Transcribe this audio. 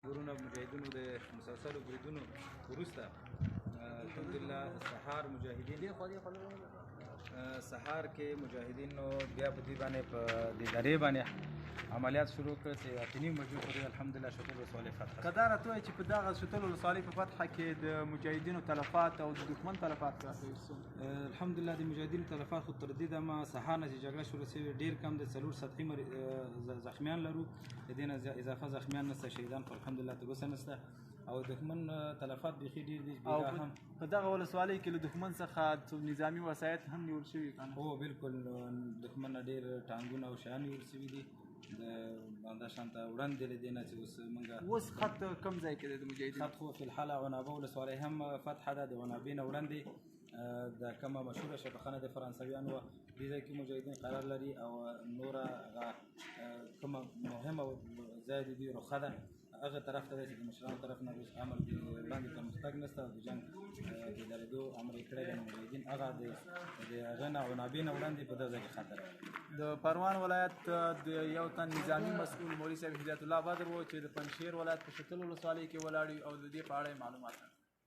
ورونه مجاهدینو د مسلسلو بریدونو وروسته الحمدلله سهار مجاهدین سهار کې مجاهدینو بیا په دې باندې په دې درې باندې عملیات شروع کړ چې اته بجو پورې الحمدلله شتل ولسوالۍ فتح که دا راته وایي چې په دغه شتل ولسوالۍ په فتحه کې د مجاهدینو تلفات او د دښمن تلفات الحمدلله د مجاهدینو تلفات خو تر دې دمه سهار نه چې جګړه شروع شوې ډېر کم د 4 سطحي زخمیان لرو د دې نه اضافه زخمیان نشته شهیدان خو الحمدلله تر اوسه نشته او دښمن تلفات بیخي ډېر دي او په دغه ولسوالۍ کې له دښمن څخه نظامي وسایط هم نیول شوي که نه هو بالکل دښمن نه ډېر ټانګونه او شیان نیول شوي دي د همدا شانته وړاندې له دې نه چې اوس موږ اوس خط کوم ځای کې دی د مجاهدینو خط خو فی الحال عنابه ولسوالۍ هم فتحه ده د عنابې نه وړاندې د کومه مشهوره شفاخانه د فرانسویانو وه دې ځای کې مجاهدین قرار لري او نوره هغه کومه مهمه ځای د دوی رخه ده هغه طرف ته دی چې د مشرانو طرف نه اوس امر د وړاندې پرمختګ نشته او د جنګ د درېدو امر یې کړی دی مجاهدین هغه د هغه نه عنابې نه وړاندې په دغه ځای کې خطر د پروان ولایت د یو تن نظامي مسؤل مولوي صاحب هدایت الله بدر و چې د پنجشیر ولایت په شتل ولسوالۍ کې ولاړ او د دې په اړه معلومات